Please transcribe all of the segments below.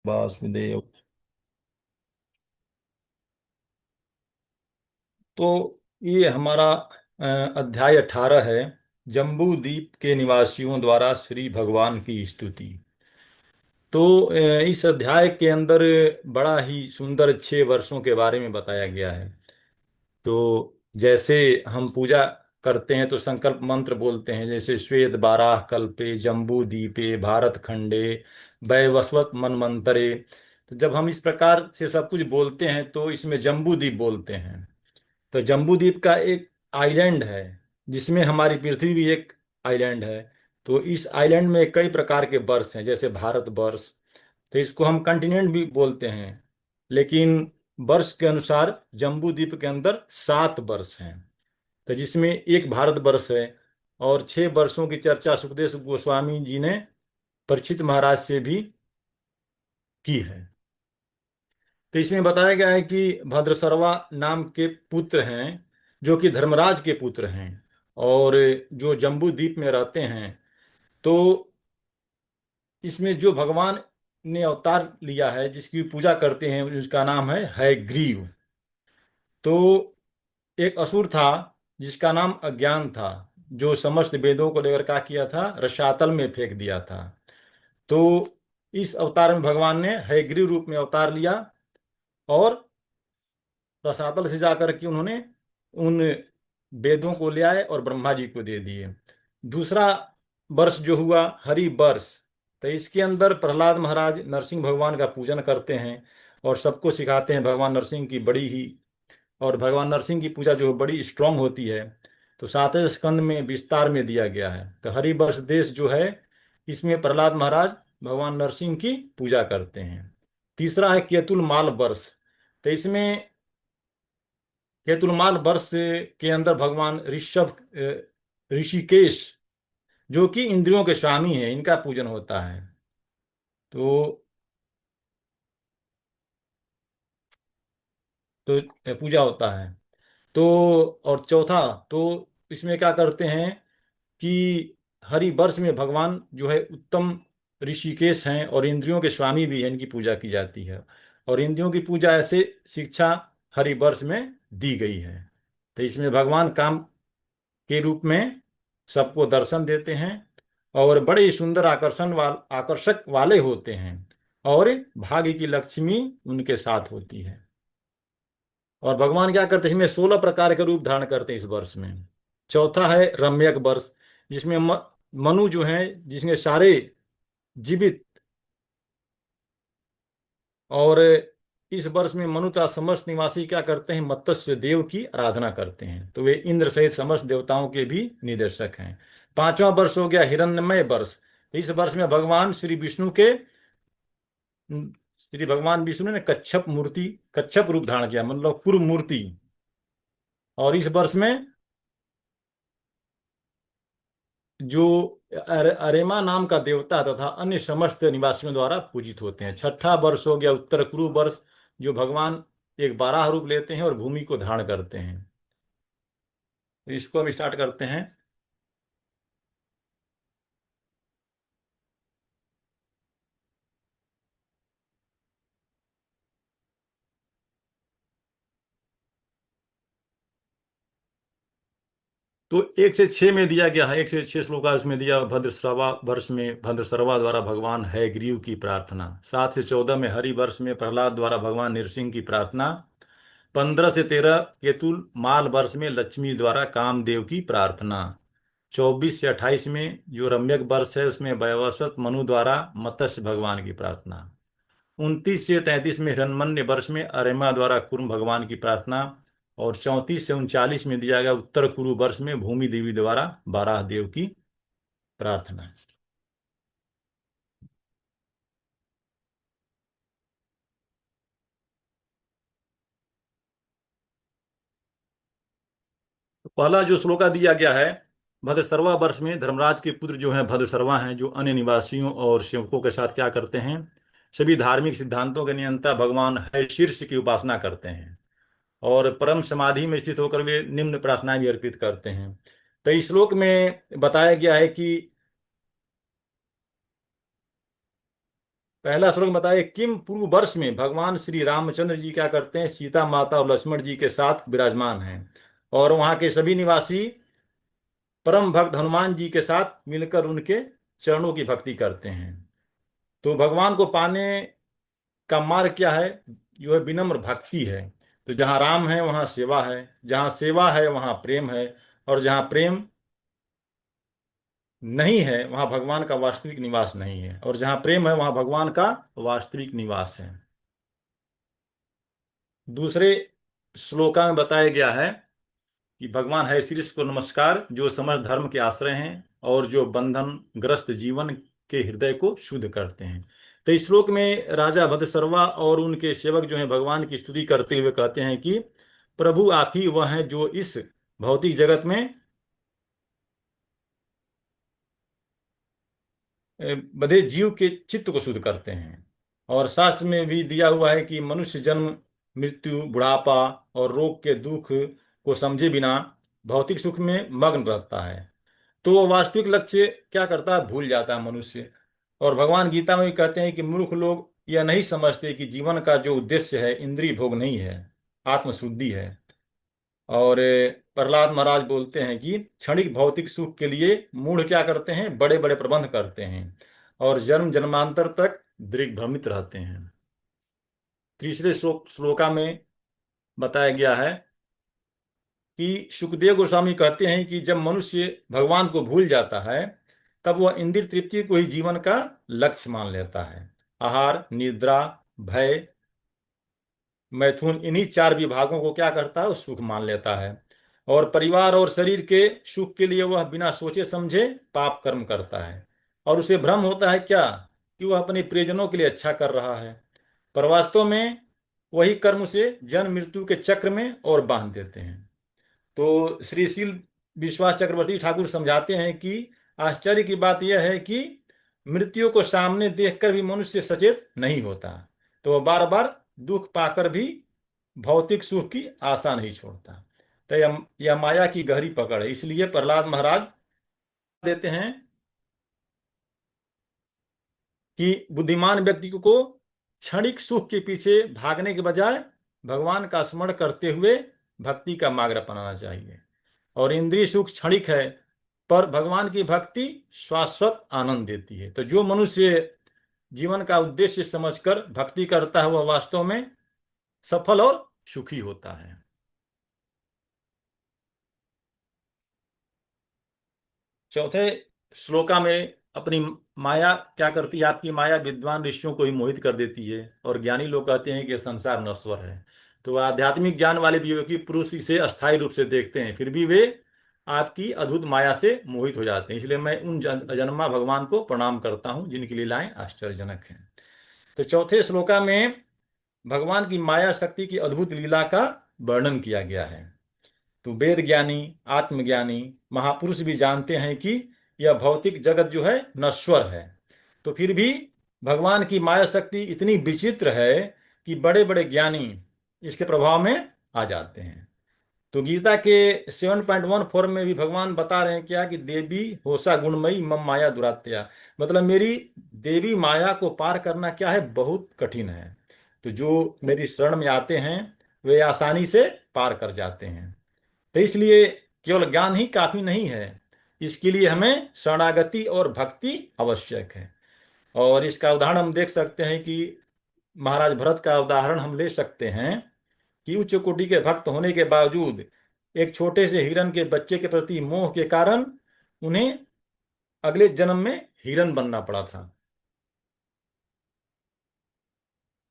वासुदेव। तो ये हमारा अध्याय 18 है। जम्बू द्वीप के निवासियों द्वारा श्री भगवान की स्तुति। तो इस अध्याय के अंदर बड़ा ही सुंदर 6 वर्षों के बारे में बताया गया है। तो जैसे हम पूजा करते हैं तो संकल्प मंत्र बोलते हैं, जैसे श्वेत बाराह कल्पे जम्बू द्वीपे भारत खंडे वैवस्वत मनमंतरे। तो जब हम इस प्रकार से सब कुछ बोलते हैं तो इसमें जम्बू द्वीप बोलते हैं। तो जम्बू द्वीप का एक आइलैंड है, जिसमें हमारी पृथ्वी भी एक आइलैंड है। तो इस आइलैंड में कई प्रकार के वर्ष हैं, जैसे भारत वर्ष। तो इसको हम कंटिनेंट भी बोलते हैं, लेकिन वर्ष के अनुसार जम्बू द्वीप के अंदर 7 वर्ष हैं। तो जिसमें एक भारत वर्ष है। और 6 वर्षों की चर्चा सुखदेव गोस्वामी जी ने परीक्षित महाराज से भी की है। तो इसमें बताया गया है कि भद्रसर्वा नाम के पुत्र हैं, जो कि धर्मराज के पुत्र हैं, और जो जम्बू द्वीप में रहते हैं। तो इसमें जो भगवान ने अवतार लिया है, जिसकी पूजा करते हैं, उसका नाम है हयग्रीव। तो एक असुर था जिसका नाम अज्ञान था, जो समस्त वेदों को लेकर क्या किया था, रसातल में फेंक दिया था। तो इस अवतार में भगवान ने हयग्रीव रूप में अवतार लिया, और रसातल से जाकर के उन्होंने उन वेदों को ले आए और ब्रह्मा जी को दे दिए। दूसरा वर्ष जो हुआ हरि वर्ष, तो इसके अंदर प्रहलाद महाराज नरसिंह भगवान का पूजन करते हैं और सबको सिखाते हैं भगवान नरसिंह की बड़ी ही। और भगवान नरसिंह की पूजा जो बड़ी स्ट्रांग होती है। तो 7वें स्कंद में विस्तार में दिया गया है। तो हरिवर्ष देश जो है, इसमें प्रहलाद महाराज भगवान नरसिंह की पूजा करते हैं। तीसरा है केतुल माल वर्ष। तो इसमें केतुलमाल वर्ष के अंदर भगवान ऋषिकेश, जो कि इंद्रियों के स्वामी हैं, इनका पूजन होता है। तो पूजा होता है। तो और चौथा, तो इसमें क्या करते हैं कि हरि वर्ष में भगवान जो है उत्तम ऋषिकेश हैं और इंद्रियों के स्वामी भी हैं, इनकी पूजा की जाती है। और इंद्रियों की पूजा ऐसे शिक्षा हरि वर्ष में दी गई है। तो इसमें भगवान काम के रूप में सबको दर्शन देते हैं, और बड़े ही सुंदर आकर्षक वाले होते हैं। और भाग्य की लक्ष्मी उनके साथ होती है। और भगवान क्या करते हैं, इसमें 16 प्रकार के रूप धारण करते हैं इस वर्ष में। चौथा है रम्यक वर्ष, जिसमें मनु जो हैं, जिसमें सारे जीवित। और इस वर्ष में मनु तथा समस्त निवासी क्या करते हैं, मत्स्य देव की आराधना करते हैं। तो वे इंद्र सहित समस्त देवताओं के भी निदेशक हैं। 5वां वर्ष हो गया हिरण्यमय वर्ष। इस वर्ष में श्री भगवान विष्णु ने कच्छप रूप धारण किया, मतलब पूर्व मूर्ति। और इस वर्ष में जो अरेमा नाम का देवता तथा अन्य समस्त निवासियों द्वारा पूजित होते हैं। 6वां वर्ष हो गया उत्तर कुरु वर्ष, जो भगवान एक बारह रूप लेते हैं और भूमि को धारण करते हैं। तो इसको हम स्टार्ट करते हैं। तो 1 से 6 में दिया गया है, 1 से 6 श्लोका उसमें दिया। भद्रश्रवा वर्ष में भद्रश्रवा द्वारा भगवान हयग्रीव की प्रार्थना। 7 से 14 में हरि वर्ष में प्रहलाद द्वारा भगवान नृसिंह की प्रार्थना। 15 से 13 केतुल माल वर्ष में लक्ष्मी द्वारा कामदेव की प्रार्थना। 24 से 28 में जो रम्यक वर्ष है, उसमें वैवस्वत मनु द्वारा मत्स्य भगवान की प्रार्थना। 29 से 33 में हिरण्मन्य वर्ष में अरेमा द्वारा कुर्म भगवान की प्रार्थना। और 34 से 39 में दिया गया उत्तर कुरु वर्ष में भूमि देवी द्वारा बाराह देव की प्रार्थना। तो पहला जो श्लोका दिया गया है, भद्रसर्वा वर्ष में धर्मराज के पुत्र जो हैं भद्रसर्वा हैं, जो अन्य निवासियों और सेवकों के साथ क्या करते हैं, सभी धार्मिक सिद्धांतों के नियंता भगवान है शीर्ष की उपासना करते हैं। और परम समाधि में स्थित होकर वे निम्न प्रार्थनाएं भी अर्पित करते हैं। तो इस श्लोक में बताया गया है कि पहला श्लोक बताइए, किम पूर्व वर्ष में भगवान श्री रामचंद्र जी क्या करते हैं, सीता माता और लक्ष्मण जी के साथ विराजमान हैं, और वहां के सभी निवासी परम भक्त हनुमान जी के साथ मिलकर उनके चरणों की भक्ति करते हैं। तो भगवान को पाने का मार्ग क्या है? जो है विनम्र भक्ति है। तो जहाँ राम है वहाँ सेवा है, जहाँ सेवा है वहाँ प्रेम है, और जहाँ प्रेम नहीं है वहाँ भगवान का वास्तविक निवास नहीं है, और जहाँ प्रेम है वहाँ भगवान का वास्तविक निवास है। दूसरे श्लोका में बताया गया है कि भगवान है शीर्ष को नमस्कार, जो समस्त धर्म के आश्रय हैं और जो बंधन ग्रस्त जीवन के हृदय को शुद्ध करते हैं। तो इस श्लोक में राजा भद्रसर्वा और उनके सेवक जो हैं भगवान की स्तुति करते हुए कहते हैं कि प्रभु आप ही वह हैं जो इस भौतिक जगत में बधे जीव के चित्त को शुद्ध करते हैं। और शास्त्र में भी दिया हुआ है कि मनुष्य जन्म, मृत्यु, बुढ़ापा और रोग के दुख को समझे बिना भौतिक सुख में मग्न रहता है। तो वो वास्तविक लक्ष्य क्या करता है? भूल जाता है मनुष्य। और भगवान गीता में भी कहते हैं कि मूर्ख लोग यह नहीं समझते कि जीवन का जो उद्देश्य है इंद्रिय भोग नहीं है, आत्मशुद्धि है। और प्रहलाद महाराज बोलते हैं कि क्षणिक भौतिक सुख के लिए मूढ़ क्या करते हैं? बड़े बड़े प्रबंध करते हैं और जन्म जन्मांतर तक दिग्भ्रमित रहते हैं। तीसरे श्लोका में बताया गया है कि सुखदेव गोस्वामी कहते हैं कि जब मनुष्य भगवान को भूल जाता है तब वह इंद्रिय तृप्ति को ही जीवन का लक्ष्य मान लेता है। आहार, निद्रा, भय, मैथुन, इन्हीं चार विभागों को क्या करता है? वो सुख मान लेता है। और परिवार और शरीर के सुख के लिए वह बिना सोचे समझे पाप कर्म करता है, और उसे भ्रम होता है क्या कि वह अपने प्रियजनों के लिए अच्छा कर रहा है, पर वास्तव में वही कर्म उसे जन्म मृत्यु के चक्र में और बांध देते हैं। तो श्रीशील विश्वास चक्रवर्ती ठाकुर समझाते हैं कि आश्चर्य की बात यह है कि मृत्यु को सामने देखकर भी मनुष्य सचेत नहीं होता, तो वह बार बार दुख पाकर भी भौतिक सुख की आशा नहीं छोड़ता। तो यह माया की गहरी पकड़ है। इसलिए प्रहलाद महाराज देते हैं कि बुद्धिमान व्यक्ति को क्षणिक सुख के पीछे भागने के बजाय भगवान का स्मरण करते हुए भक्ति का मार्ग अपनाना चाहिए। और इंद्रिय सुख क्षणिक है, पर भगवान की भक्ति शाश्वत आनंद देती है। तो जो मनुष्य जीवन का उद्देश्य समझकर भक्ति करता है वह वास्तव में सफल और सुखी होता है। चौथे श्लोका में अपनी माया क्या करती है? आपकी माया विद्वान ऋषियों को ही मोहित कर देती है, और ज्ञानी लोग कहते हैं कि संसार नश्वर है। तो आध्यात्मिक ज्ञान वाले विवेकी पुरुष इसे अस्थायी रूप से देखते हैं, फिर भी वे आपकी अद्भुत माया से मोहित हो जाते हैं। इसलिए मैं उन अजन्मा भगवान को प्रणाम करता हूँ जिनकी लीलाएं आश्चर्यजनक हैं। तो चौथे श्लोका में भगवान की माया शक्ति की अद्भुत लीला का वर्णन किया गया है। तो वेद ज्ञानी, आत्मज्ञानी महापुरुष भी जानते हैं कि यह भौतिक जगत जो है नश्वर है, तो फिर भी भगवान की माया शक्ति इतनी विचित्र है कि बड़े बड़े ज्ञानी इसके प्रभाव में आ जाते हैं। तो गीता के 7.14 में भी भगवान बता रहे हैं क्या कि देवी होसा गुणमयी मम माया दुरात्या, मतलब मेरी देवी माया को पार करना क्या है? बहुत कठिन है। तो जो मेरी शरण में आते हैं वे आसानी से पार कर जाते हैं। तो इसलिए केवल ज्ञान ही काफी नहीं है, इसके लिए हमें शरणागति और भक्ति आवश्यक है। और इसका उदाहरण हम देख सकते हैं कि महाराज भरत का उदाहरण हम ले सकते हैं कि उच्च कोटि के भक्त होने के बावजूद एक छोटे से हिरण के बच्चे के प्रति मोह के कारण उन्हें अगले जन्म में हिरण बनना पड़ा था।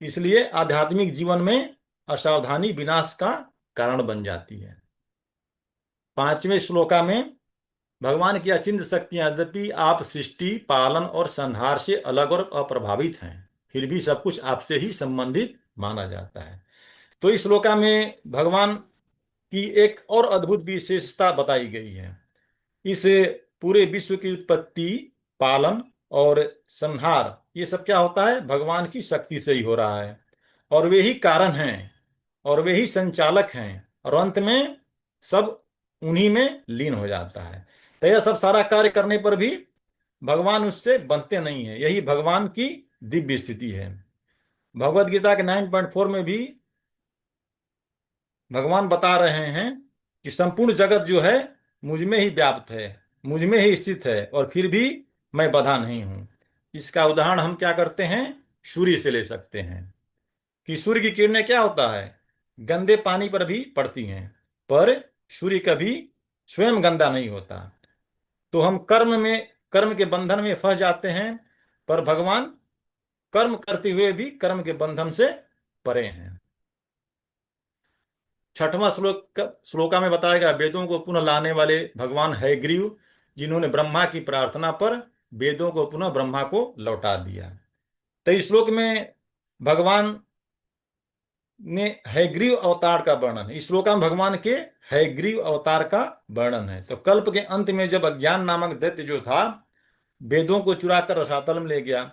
इसलिए आध्यात्मिक जीवन में असावधानी विनाश का कारण बन जाती है। पांचवें श्लोका में भगवान की अचिंत्य शक्तियां, यद्यपि आप सृष्टि, पालन और संहार से अलग और अप्रभावित हैं, फिर भी सब कुछ आपसे ही संबंधित माना जाता है। तो इस श्लोका में भगवान की एक और अद्भुत विशेषता बताई गई है। इस पूरे विश्व की उत्पत्ति, पालन और संहार ये सब क्या होता है? भगवान की शक्ति से ही हो रहा है, और वे ही कारण हैं और वे ही संचालक हैं, और अंत में सब उन्हीं में लीन हो जाता है। तो यह सब सारा कार्य करने पर भी भगवान उससे बनते नहीं है। यही भगवान की दिव्य स्थिति है। भगवत गीता के 9.4 में भी भगवान बता रहे हैं कि संपूर्ण जगत जो है मुझ में ही व्याप्त है, मुझ में ही स्थित है, और फिर भी मैं बंधा नहीं हूं। इसका उदाहरण हम क्या करते हैं, सूर्य से ले सकते हैं कि सूर्य की किरणें क्या होता है, गंदे पानी पर भी पड़ती हैं, पर सूर्य कभी स्वयं गंदा नहीं होता। तो हम कर्म के बंधन में फंस जाते हैं, पर भगवान कर्म करते हुए भी कर्म के बंधन से परे हैं। छठवां श्लोका में बताया गया, वेदों को पुनः लाने वाले भगवान हयग्रीव, जिन्होंने ब्रह्मा की प्रार्थना पर वेदों को पुनः ब्रह्मा को लौटा दिया। 23 श्लोक में भगवान ने हयग्रीव अवतार का वर्णन है। इस श्लोक में भगवान के हयग्रीव अवतार का वर्णन है। तो कल्प के अंत में जब अज्ञान नामक दैत्य जो था वेदों को चुराकर रसातल में ले गया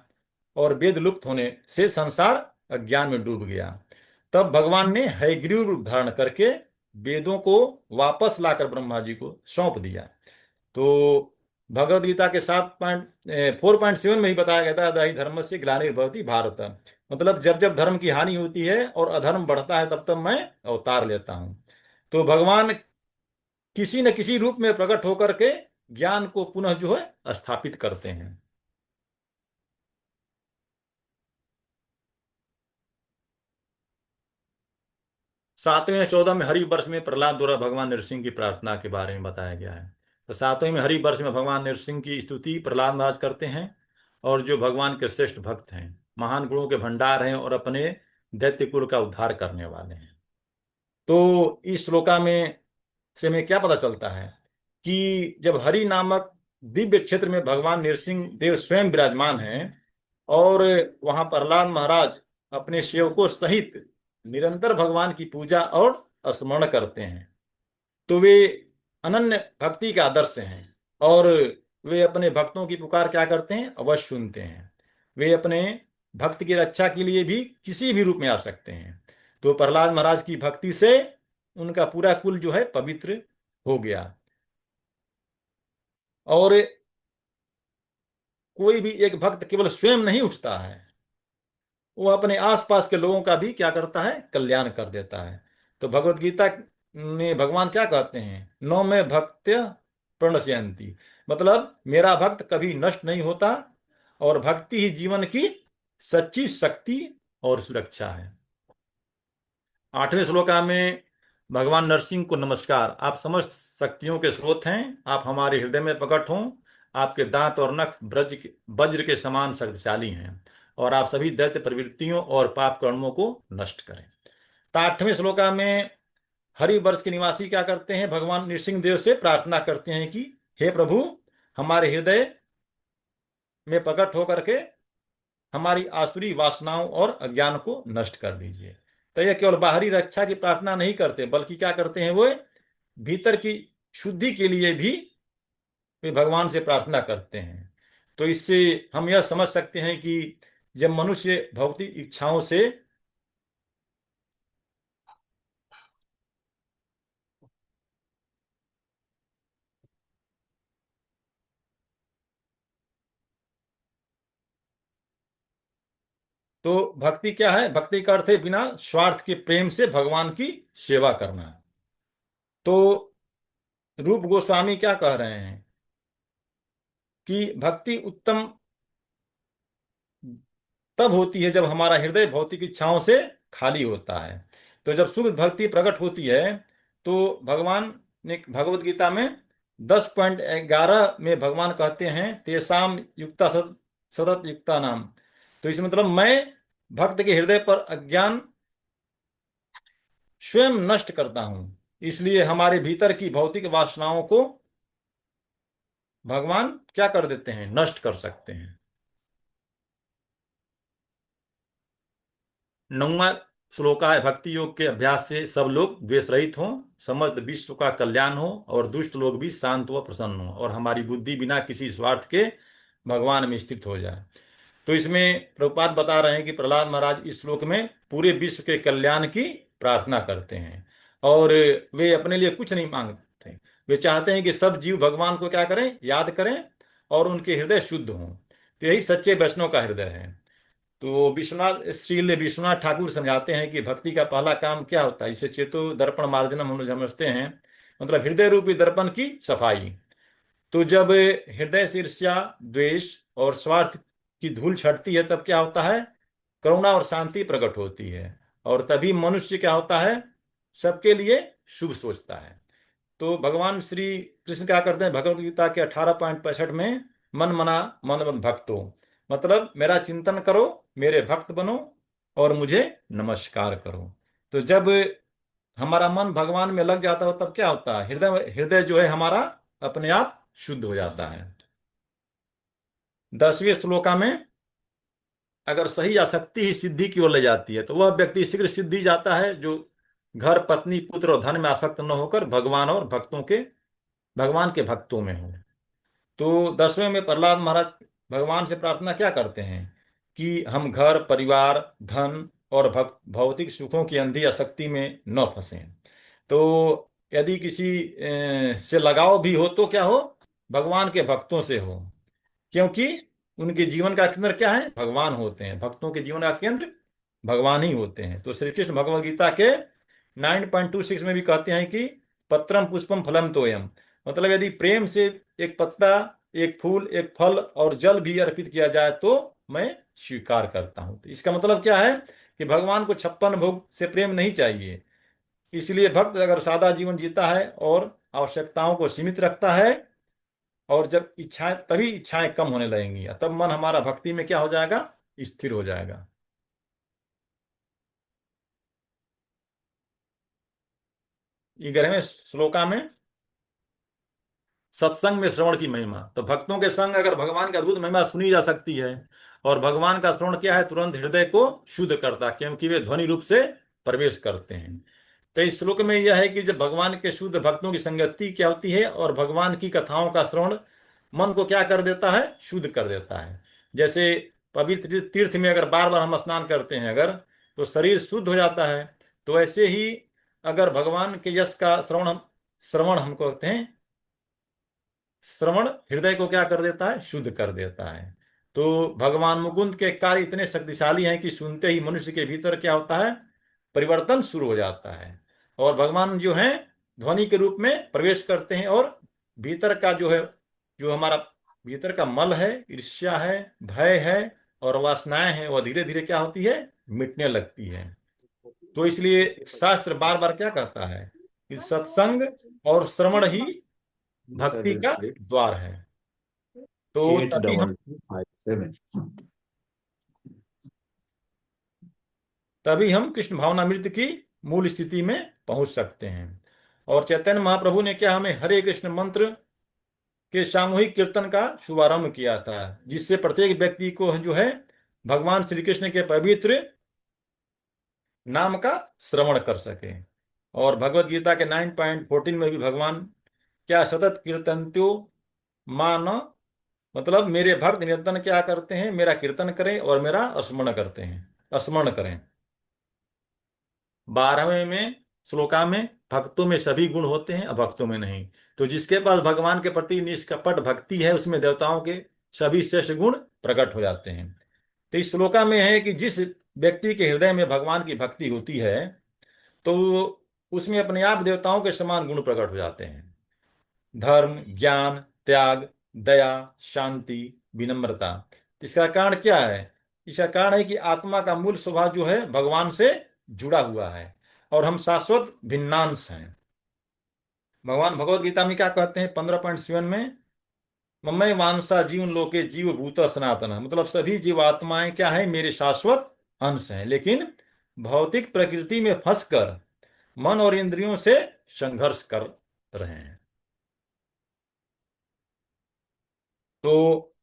और वेद लुप्त होने से संसार अज्ञान में डूब गया, तब भगवान ने हयग्रीव रूप धारण करके वेदों को वापस लाकर ब्रह्मा जी को सौंप दिया। तो भगवद गीता के 4.7 में ही बताया गया था, अदहि धर्म से ग्लानिर्भवति भारत। मतलब जब जब धर्म की हानि होती है और अधर्म बढ़ता है, तब तब मैं अवतार लेता हूं। तो भगवान किसी न किसी रूप में प्रकट होकर के ज्ञान को पुनः जो है स्थापित करते हैं। 7वें या 14 में हरि वर्ष में प्रहलाद द्वारा भगवान नरसिंह की प्रार्थना के बारे में बताया गया है। तो 7वें में हरि वर्ष में भगवान नरसिंह की स्तुति प्रहलाद महाराज करते हैं, और जो भगवान के श्रेष्ठ भक्त हैं, महान गुणों के भंडार हैं और अपने दैत्य कुल का उद्धार करने वाले हैं। तो इस श्लोका में से हमें क्या पता चलता है कि जब हरि नामक दिव्य क्षेत्र में भगवान नरसिंह देव स्वयं विराजमान हैं और वहां प्रहलाद महाराज अपने सेवकों सहित निरंतर भगवान की पूजा और स्मरण करते हैं, तो वे अनन्य भक्ति के आदर्श हैं। और वे अपने भक्तों की पुकार क्या करते हैं, अवश्य सुनते हैं। वे अपने भक्त की रक्षा के लिए भी किसी भी रूप में आ सकते हैं। तो प्रहलाद महाराज की भक्ति से उनका पूरा कुल जो है पवित्र हो गया, और कोई भी एक भक्त केवल स्वयं नहीं उठता है, वो अपने आसपास के लोगों का भी क्या करता है, कल्याण कर देता है। तो भगवत गीता में भगवान क्या कहते हैं, नौ में भक्त्य प्रणश्यंती, मतलब मेरा भक्त कभी नष्ट नहीं होता, और भक्ति ही जीवन की सच्ची शक्ति और सुरक्षा है। 8वें श्लोका में भगवान नरसिंह को नमस्कार, आप समस्त शक्तियों के स्रोत हैं, आप हमारे हृदय में प्रकट हों, आपके दांत और नख वज्र के समान शक्तिशाली हैं, और आप सभी दैत्य प्रवृत्तियों और पाप कर्मों को नष्ट करें। तो 8वें श्लोका में हरिवर्ष के निवासी क्या करते हैं, भगवान नृसिंह देव से प्रार्थना करते हैं कि हे प्रभु, हमारे हृदय में प्रकट होकर के हमारी आसुरी वासनाओं और अज्ञान को नष्ट कर दीजिए। तो यह केवल बाहरी रक्षा की प्रार्थना नहीं करते, बल्कि क्या करते हैं, वो भीतर की शुद्धि के लिए भी वे भगवान से प्रार्थना करते हैं। तो इससे हम यह समझ सकते हैं कि जब मनुष्य भौतिक इच्छाओं से तो भक्ति क्या है, भक्ति का अर्थ है बिना स्वार्थ के प्रेम से भगवान की सेवा करना। तो रूप गोस्वामी क्या कह रहे हैं कि भक्ति उत्तम तब होती है जब हमारा हृदय भौतिक इच्छाओं से खाली होता है। तो जब शुद्ध भक्ति प्रकट होती है, तो भगवान ने भगवत गीता में 10.11 में भगवान कहते हैं, तेसाम युक्ता सतत युक्ता नाम। तो इसमें मतलब मैं भक्त के हृदय पर अज्ञान स्वयं नष्ट करता हूं, इसलिए हमारे भीतर की भौतिक वासनाओं को भगवान क्या कर देते हैं, नष्ट कर सकते हैं। 9वां श्लोका है, भक्ति योग के अभ्यास से सब लोग द्वेष रहित हों, समस्त विश्व का कल्याण हो, और दुष्ट लोग भी शांत व प्रसन्न हो, और हमारी बुद्धि बिना किसी स्वार्थ के भगवान में स्थित हो जाए। तो इसमें प्रभुपाद बता रहे हैं कि प्रहलाद महाराज इस श्लोक में पूरे विश्व के कल्याण की प्रार्थना करते हैं, और वे अपने लिए कुछ नहीं मांगते। वे चाहते हैं कि सब जीव भगवान को क्या करें, याद करें, और उनके हृदय शुद्ध हों। तो यही सच्चे वैष्णव का हृदय है। तो विश्वनाथ श्री विश्वनाथ ठाकुर समझाते हैं कि भक्ति का पहला काम क्या होता है। इसे चेतो दर्पण मार्जनम हम लोग समझते हैं, मतलब हृदय रूपी दर्पण की सफाई। तो जब हृदय से ईर्ष्या, द्वेष और स्वार्थ की धूल छटती है, तब क्या होता है, करुणा और शांति प्रकट होती है। और तभी मनुष्य क्या होता है, सबके लिए शुभ सोचता है। तो भगवान श्री कृष्ण क्या करते हैं भगवत गीता के 18.65 में, मन मना मन मत भक्तो, मतलब मेरा चिंतन करो, मेरे भक्त बनो और मुझे नमस्कार करो। तो जब हमारा मन भगवान में लग जाता हो, तब क्या होता है, हृदय हृदय जो है हमारा अपने आप शुद्ध हो जाता है। 10वें श्लोका में, अगर सही आसक्ति ही सिद्धि की ओर ले जाती है, तो वह व्यक्ति शीघ्र सिद्धि जाता है जो घर, पत्नी, पुत्र और धन में आसक्त न होकर भगवान के भक्तों में हो। तो 10वें में प्रहलाद महाराज भगवान से प्रार्थना क्या करते हैं कि हम घर, परिवार, धन और भौतिक सुखों की अंधी आसक्ति में न फंसें। तो यदि किसी से लगाव भी हो, तो क्या हो, भगवान के भक्तों से हो, क्योंकि उनके जीवन का केंद्र क्या है, भगवान होते हैं। भक्तों के जीवन का केंद्र भगवान ही होते हैं। तो श्री कृष्ण भगवद गीता के 9.26 में भी कहते हैं कि पत्रम पुष्पम फलम तोयम, मतलब यदि प्रेम से एक पत्ता, एक फूल, एक फल और जल भी अर्पित किया जाए तो मैं स्वीकार करता हूं। तो इसका मतलब क्या है कि भगवान को 56 भोग से प्रेम नहीं चाहिए। इसलिए भक्त अगर सादा जीवन जीता है और आवश्यकताओं को सीमित रखता है, और जब इच्छाएं, तभी इच्छाएं कम होने लगेंगी, तब मन हमारा भक्ति में क्या हो जाएगा, स्थिर हो जाएगा। 11वें श्लोका में, सत्संग में श्रवण की महिमा। तो भक्तों के संग अगर भगवान की अद्भुत महिमा सुनी जा सकती है, और भगवान का श्रवण क्या है, तुरंत हृदय को शुद्ध करता, क्योंकि वे ध्वनि रूप से प्रवेश करते हैं। तो इस श्लोक में यह है कि जब भगवान के शुद्ध भक्तों की संगति क्या होती है, और भगवान की कथाओं का श्रवण मन को क्या कर देता है, शुद्ध कर देता है। जैसे पवित्र तीर्थ में अगर बार बार हम स्नान करते हैं अगर, तो शरीर शुद्ध हो जाता है। तो ऐसे ही अगर भगवान के यश का श्रवण हम कहते हैं, श्रवण हृदय को क्या कर देता है, शुद्ध कर देता है। तो भगवान मुकुंद के कार्य इतने शक्तिशाली हैं कि सुनते ही मनुष्य के भीतर क्या होता है, परिवर्तन शुरू हो जाता है। और भगवान जो है ध्वनि के रूप में प्रवेश करते हैं, और भीतर का जो है, जो हमारा भीतर का मल है, ईर्ष्या है, भय है और वासनाएं हैं, वह धीरे धीरे क्या होती है, मिटने लगती है। तो इसलिए शास्त्र बार बार क्या कहता है कि सत्संग और श्रवण ही भक्ति का द्वार है। तो एट डबल 5 7 तभी हम कृष्ण भावनामृत की मूल स्थिति में पहुंच सकते हैं। और चैतन्य महाप्रभु ने क्या हमें हरे कृष्ण मंत्र के सामूहिक कीर्तन का शुभारंभ किया था, जिससे प्रत्येक व्यक्ति को जो है भगवान श्री कृष्ण के पवित्र नाम का श्रवण कर सके। और भगवत गीता के 9.14 में भी भगवान क्या, सतत कीर्तन्त्यो मान, मतलब मेरे भक्त निरंतर क्या करते हैं, मेरा कीर्तन करें और मेरा स्मरण करते हैं, स्मरण करें। 12वें में श्लोका में, भक्तों में सभी गुण होते हैं, अभक्तों में नहीं। तो जिसके पास भगवान के प्रति निष्कपट भक्ति है, उसमें देवताओं के सभी श्रेष्ठ गुण प्रकट हो जाते हैं। तो इस श्लोका में है कि जिस व्यक्ति के हृदय में भगवान की भक्ति होती है, तो उसमें अपने आप देवताओं के समान गुण प्रकट हो जाते हैं। धर्म, ज्ञान, त्याग, दया, शांति, विनम्रता। इसका कारण क्या है, इसका कारण है कि आत्मा का मूल स्वभाव जो है भगवान से जुड़ा हुआ है, और हम शाश्वत भिन्नांश हैं। भगवान भगवत गीता में क्या कहते हैं 15.7 में, ममई वांसा जीवन लोके जीव भूत सनातन, मतलब सभी जीवात्माएं क्या है, मेरे शाश्वत अंश हैं, लेकिन भौतिक प्रकृति में फंसकर मन और इंद्रियों से संघर्ष कर रहे हैं। तो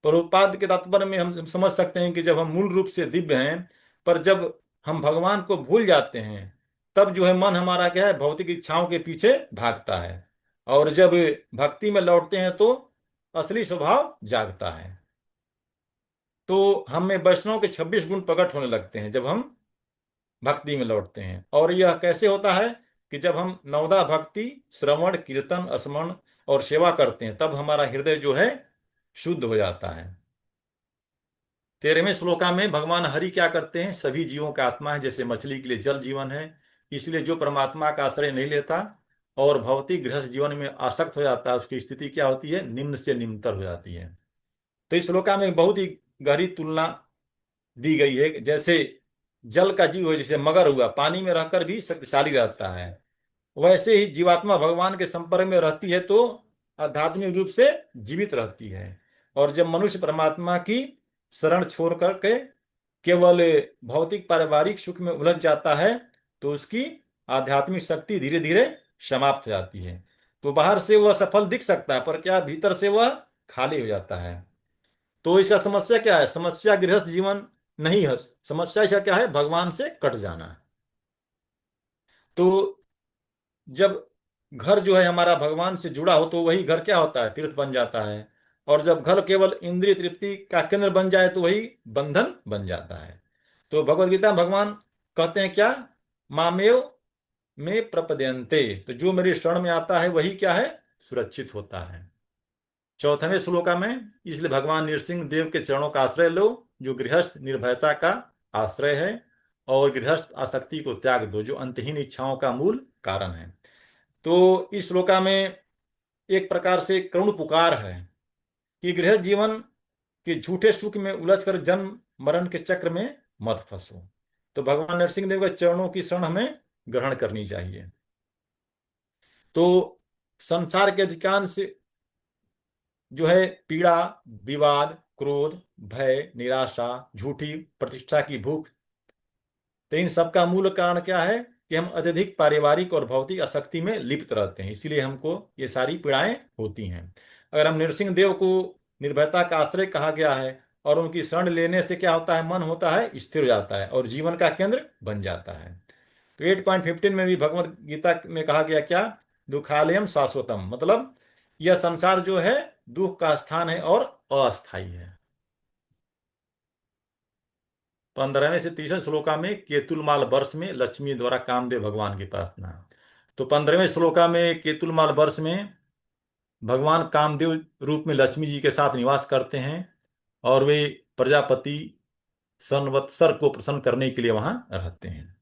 प्रभुपाद के तात्पर्य में हम समझ सकते हैं कि जब हम मूल रूप से दिव्य हैं, पर जब हम भगवान को भूल जाते हैं, तब जो है मन हमारा क्या है, भौतिक इच्छाओं के पीछे भागता है। और जब भक्ति में लौटते हैं तो असली स्वभाव जागता है। तो हम में वैष्णव के 26 गुण प्रकट होने लगते हैं जब हम भक्ति में लौटते हैं। और यह कैसे होता है कि जब हम नवदा भक्ति, श्रवण, कीर्तन, स्मरण और सेवा करते हैं, तब हमारा हृदय जो है शुद्ध हो जाता है। 13वें श्लोका में भगवान हरि क्या करते हैं, सभी जीवों का आत्मा है, जैसे मछली के लिए जल जीवन है, इसलिए जो परमात्मा का आश्रय नहीं लेता और भौतिक गृहस्थ जीवन में आसक्त हो जाता है, उसकी स्थिति क्या होती है, निम्न से निम्नतर हो जाती है। तो इस श्लोका में बहुत ही गहरी तुलना दी गई है। जैसे जल का जीव है, जैसे मगर हुआ, पानी में रहकर भी शक्तिशाली रहता है, वैसे ही जीवात्मा भगवान के संपर्क में रहती है तो आध्यात्मिक रूप से जीवित रहती है। और जब मनुष्य परमात्मा की शरण छोड़ करके केवल भौतिक पारिवारिक सुख में उलझ जाता है तो उसकी आध्यात्मिक शक्ति धीरे धीरे समाप्त हो जाती है। तो बाहर से वह सफल दिख सकता है, पर क्या भीतर से वह खाली हो जाता है। तो इसका समस्या क्या है, समस्या गृहस्थ जीवन नहीं है, समस्या इसका क्या है, भगवान से कट जाना। तो जब घर जो है हमारा भगवान से जुड़ा हो तो वही घर क्या होता है, तीर्थ बन जाता है। और जब घर केवल इंद्रिय तृप्ति का केंद्र बन जाए तो वही बंधन बन जाता है। तो भगवत गीता में भगवान कहते हैं क्या, मामेव में प्रपद्यन्ते, तो जो मेरी शरण में आता है वही क्या है, सुरक्षित होता है। 4वें श्लोका में, इसलिए भगवान नृसिंह देव के चरणों का आश्रय लो, जो गृहस्थ निर्भयता का आश्रय है, और गृहस्थ आसक्ति को त्याग दो, जो अंतहीन इच्छाओं का मूल कारण है। तो इस श्लोका में एक प्रकार से करुण पुकार है कि गृह जीवन के झूठे सुख में उलझकर जन्म मरण के चक्र में मत फंसो। तो भगवान नरसिंह देव के चरणों की शरण हमें ग्रहण करनी चाहिए। तो संसार के अधिकांश जो है पीड़ा, विवाद, क्रोध, भय, निराशा, झूठी प्रतिष्ठा की भूख, तो इन सब का मूल कारण क्या है कि हम अत्यधिक पारिवारिक और भौतिक आसक्ति में लिप्त रहते हैं, इसीलिए हमको ये सारी पीड़ाएं होती हैं। अगर हम नृसिंह देव को निर्भयता का आश्रय कहा गया है और उनकी शरण लेने से क्या होता है, मन होता है स्थिर हो जाता है और जीवन का केंद्र बन जाता है। तो 8.15 में भी भगवत गीता में कहा गया क्या, दुखालयम शाश्वतम, मतलब यह संसार जो है दुख का स्थान है और अस्थायी है। 15वें से 30वें श्लोका में केतुलमाल वर्ष में लक्ष्मी द्वारा कामदेव भगवान की प्रार्थना। तो 15वें श्लोका में केतुलमाल वर्ष में भगवान कामदेव रूप में लक्ष्मी जी के साथ निवास करते हैं और वे प्रजापति संवत्सर को प्रसन्न करने के लिए वहां रहते हैं।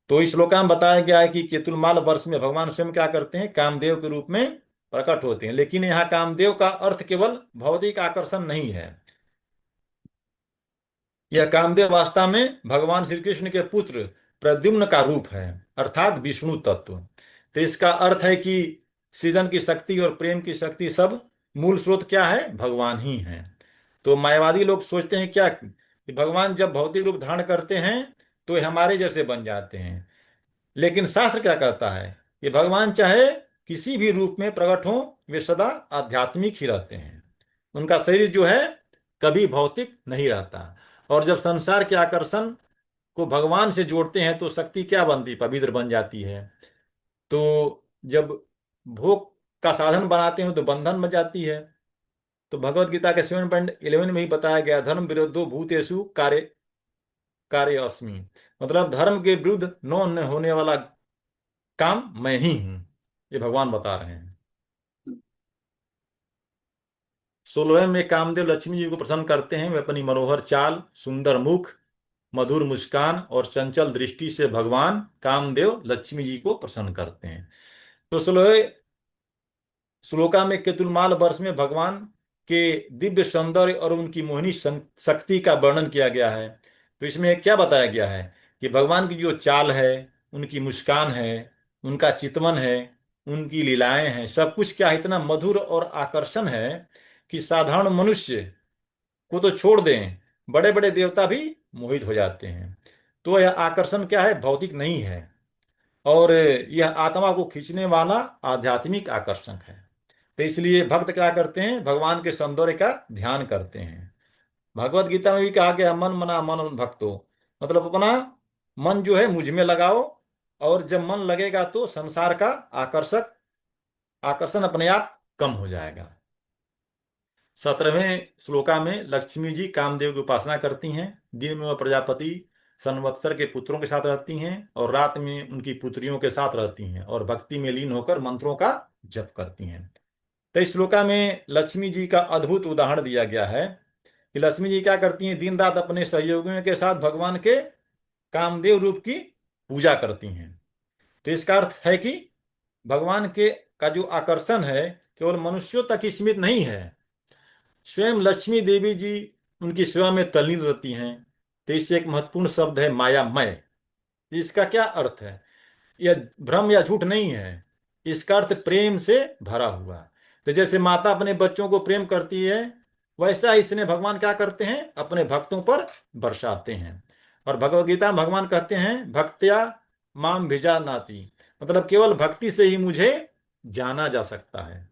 तो इस श्लोका में बताया गया है कि केतुलमाल वर्ष में भगवान स्वयं क्या करते हैं, कामदेव के रूप में प्रकट होते हैं। लेकिन यहाँ कामदेव का अर्थ केवल भौतिक आकर्षण नहीं है, यह कामदेव वास्तव में भगवान श्री कृष्ण के पुत्र प्रद्युम्न का रूप है, अर्थात विष्णु तत्व। तो इसका अर्थ है कि सृजन की शक्ति और प्रेम की शक्ति सब मूल स्रोत क्या है, भगवान ही है। तो मायावादी लोग सोचते हैं क्या कि भगवान जब भौतिक रूप धारण करते हैं तो ये हमारे जैसे बन जाते हैं। लेकिन शास्त्र क्या कहता है कि भगवान चाहे किसी भी रूप में प्रकट हो, वे सदा आध्यात्मिक ही रहते हैं। उनका शरीर जो है कभी भौतिक नहीं रहता। और जब संसार के आकर्षण को भगवान से जोड़ते हैं तो शक्ति क्या बनती, पवित्र बन जाती है। तो जब भोग का साधन बनाते हैं तो बंधन बन जाती है। तो भगवत गीता के 7.11 में ही बताया गया, धर्म विरुद्धो भूतेषु कार्य कार्य अस्मि, मतलब धर्म के विरुद्ध न होने वाला काम मैं ही हूं, ये भगवान बता रहे हैं। 16वें में कामदेव लक्ष्मी जी को प्रसन्न करते हैं, वे अपनी मनोहर चाल, सुंदर मुख, मधुर मुस्कान और चंचल दृष्टि से भगवान कामदेव लक्ष्मी जी को प्रसन्न करते हैं। तो 16वें श्लोका में केतुलमाल वर्ष में भगवान के दिव्य सौंदर्य और उनकी मोहिनी शक्ति का वर्णन किया गया है। तो इसमें क्या बताया गया है कि भगवान की जो चाल है, उनकी मुस्कान है, उनका चितवन है, उनकी लीलाएं हैं, सब कुछ क्या इतना मधुर और आकर्षण है कि साधारण मनुष्य को तो छोड़ दें, बड़े बड़े देवता भी मोहित हो जाते हैं। तो यह आकर्षण क्या है, भौतिक नहीं है, और यह आत्मा को खींचने वाला आध्यात्मिक आकर्षण है। तो इसलिए भक्त क्या करते हैं, भगवान के सौंदर्य का ध्यान करते हैं। भगवत गीता में भी कहा गया, मन मना मन भक्तो, मतलब अपना मन जो है मुझ में लगाओ, और जब मन लगेगा तो संसार का आकर्षण अपने आप कम हो जाएगा। 17वें श्लोका में लक्ष्मी जी कामदेव की उपासना करती हैं। दिन में वह प्रजापति संवत्सर के पुत्रों के साथ रहती हैं और रात में उनकी पुत्रियों के साथ रहती हैं और भक्ति में लीन होकर मंत्रों का जप करती हैं। तो इस श्लोका में लक्ष्मी जी का अद्भुत उदाहरण दिया गया है कि कि लक्ष्मी जी क्या करती हैं, दिन रात अपने सहयोगियों के साथ भगवान के कामदेव रूप की पूजा करती हैं। तो इसका अर्थ है कि भगवान के का जो आकर्षण है केवल मनुष्यों तक ही सीमित नहीं है। स्वयं लक्ष्मी देवी जी उनकी सेवा में तल्लीन रहती हैं। तो इससे एक महत्वपूर्ण शब्द है मायामय। इसका क्या अर्थ है? यह भ्रम या झूठ नहीं है। इसका अर्थ प्रेम से भरा हुआ। तो जैसे माता अपने बच्चों को प्रेम करती है, वैसा ही स्नेह भगवान क्या करते हैं, अपने भक्तों पर बरसाते हैं। और भगवत गीता में भगवान कहते हैं भक्त्या माम भिजा नाती, मतलब केवल भक्ति से ही मुझे जाना जा सकता है।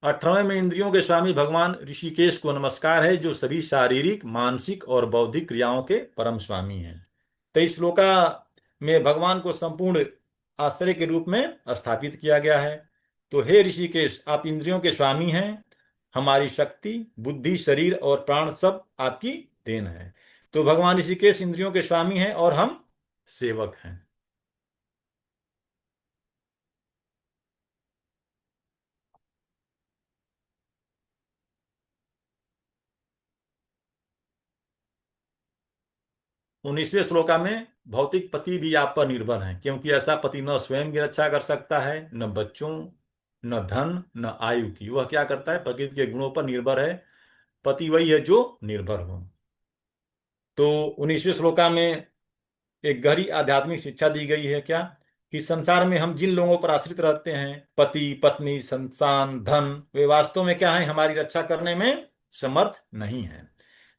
18वें में इंद्रियों के स्वामी भगवान ऋषिकेश को नमस्कार है, जो सभी शारीरिक, मानसिक और बौद्धिक क्रियाओं के परम स्वामी हैं। 23 श्लोका में भगवान को संपूर्ण आश्रय के रूप में स्थापित किया गया है। तो हे ऋषिकेश, आप इंद्रियों के स्वामी हैं। हमारी शक्ति, बुद्धि, शरीर और प्राण सब आपकी देन है। तो भगवान ऋषिकेश इंद्रियों के स्वामी हैं और हम सेवक हैं। 19वें श्लोका में भौतिक पति भी आप पर निर्भर हैं, क्योंकि ऐसा पति न स्वयं की रक्षा कर सकता है, न बच्चों, न धन, न आयु की। वह क्या करता है, प्रकृति के गुणों पर निर्भर है। पति वही है जो निर्भर हो। तो 19वें श्लोका में एक गहरी आध्यात्मिक शिक्षा दी गई है क्या, कि संसार में हम जिन लोगों पर आश्रित रहते हैं, पति, पत्नी, संतान, धन, वे वास्तव में क्या है, हमारी रक्षा करने में समर्थ नहीं है,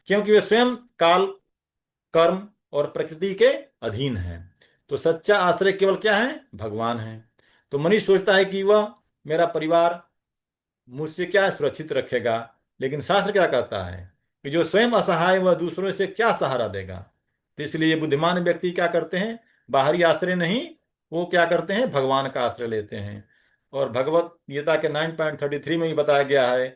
क्योंकि वे स्वयं काल, कर्म और प्रकृति के अधीन है। तो सच्चा आश्रय केवल क्या है, भगवान है। तो मनुष्य सोचता है कि वह मेरा परिवार मुझसे क्या सुरक्षित रखेगा, लेकिन शास्त्र क्या कहता है कि जो स्वयं असहाय वह दूसरों से क्या सहारा देगा। तो इसलिए बुद्धिमान व्यक्ति क्या करते हैं, बाहरी आश्रय नहीं, वो क्या करते हैं, भगवान का आश्रय लेते हैं। और भगवत गीता के 9.33 में भी बताया गया है,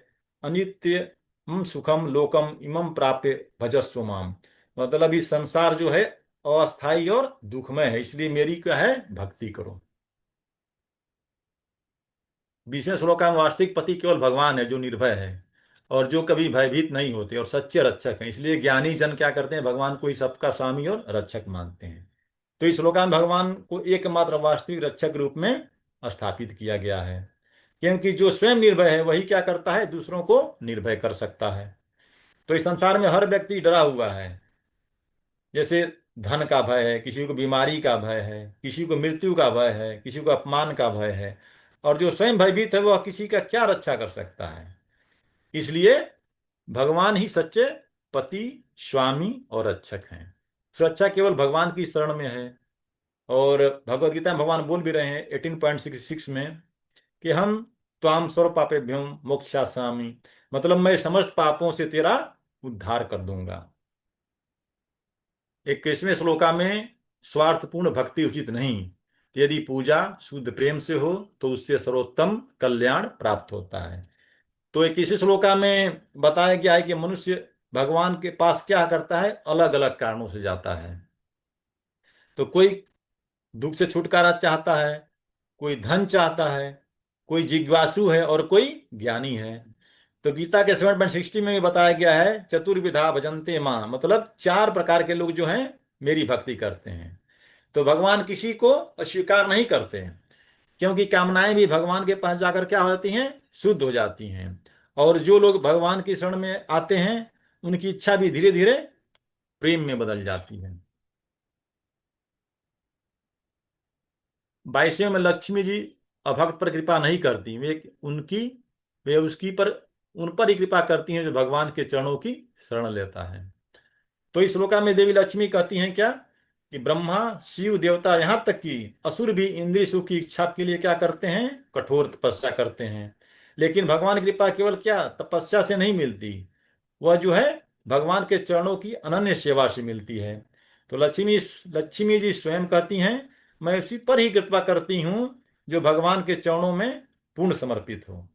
अनित्य सुखम लोकम इमं प्राप्य भजस्व माम, मतलब इस संसार जो है अस्थाई और दुखमय है, इसलिए मेरी क्या है, भक्ति करो। 20वें श्लोक का वास्तविक पति केवल भगवान है, जो निर्भय है और जो कभी भयभीत नहीं होते और सच्चे रक्षक हैं। इसलिए ज्ञानी जन क्या करते हैं, भगवान को ही सबका स्वामी और रक्षक मानते हैं। तो इस श्लोक में भगवान को एकमात्र वास्तविक रक्षक रूप में स्थापित किया गया है, क्योंकि जो स्वयं निर्भय है वही क्या करता है, दूसरों को निर्भय कर सकता है। तो इस संसार में हर व्यक्ति डरा हुआ है। जैसे धन का भय है, किसी को बीमारी का भय है, किसी को मृत्यु का भय है, किसी को अपमान का भय है। और जो स्वयं भयभीत है वह किसी का क्या रक्षा कर सकता है। इसलिए भगवान ही सच्चे पति, स्वामी और रक्षक हैं। सुरक्षा केवल भगवान की शरण में है। और भगवत गीता में भगवान बोल भी रहे हैं 18.66 में कि हम त्वाम सर्व पापेभ्यो मोक्षयिष्यामि, मतलब मैं समस्त पापों से तेरा उद्धार कर दूंगा। 21वें श्लोका में स्वार्थपूर्ण भक्ति उचित नहीं। यदि पूजा शुद्ध प्रेम से हो तो उससे सर्वोत्तम कल्याण प्राप्त होता है। तो 21वें श्लोका में बताया गया है कि मनुष्य भगवान के पास क्या करता है, अलग अलग कारणों से जाता है। तो कोई दुख से छुटकारा चाहता है, कोई धन चाहता है, कोई जिज्ञासु है और कोई ज्ञानी है। तो गीता के 7.60 में भी बताया गया है चतुर्विधा भजन्ते मां, मतलब 4 प्रकार के लोग जो हैं मेरी भक्ति करते हैं। तो भगवान किसी को अस्वीकार नहीं करते हैं, क्योंकि कामनाएं भी भगवान के पास जाकर क्या हो जाती हैं, शुद्ध हो जाती हैं। और जो लोग भगवान की शरण में आते हैं उनकी इच्छा भी धीरे धीरे प्रेम में बदल जाती है। 22वें में लक्ष्मी जी अभक्त पर कृपा नहीं करती, वे उसकी पर उन पर ही कृपा करती हैं जो भगवान के चरणों की शरण लेता है। तो इस श्लोका में देवी लक्ष्मी कहती हैं क्या, कि ब्रह्मा, शिव, देवता, यहां तक कि असुर भी इंद्रिय सुख की इच्छा के लिए क्या करते हैं, कठोर तपस्या करते हैं। लेकिन भगवान की कृपा केवल क्या तपस्या से नहीं मिलती, वह जो है भगवान के चरणों की अनन्य सेवा से मिलती है। तो लक्ष्मी लक्ष्मी जी स्वयं कहती हैं, मैं उसी पर ही कृपा करती हूँ जो भगवान के चरणों में पूर्ण समर्पित हो।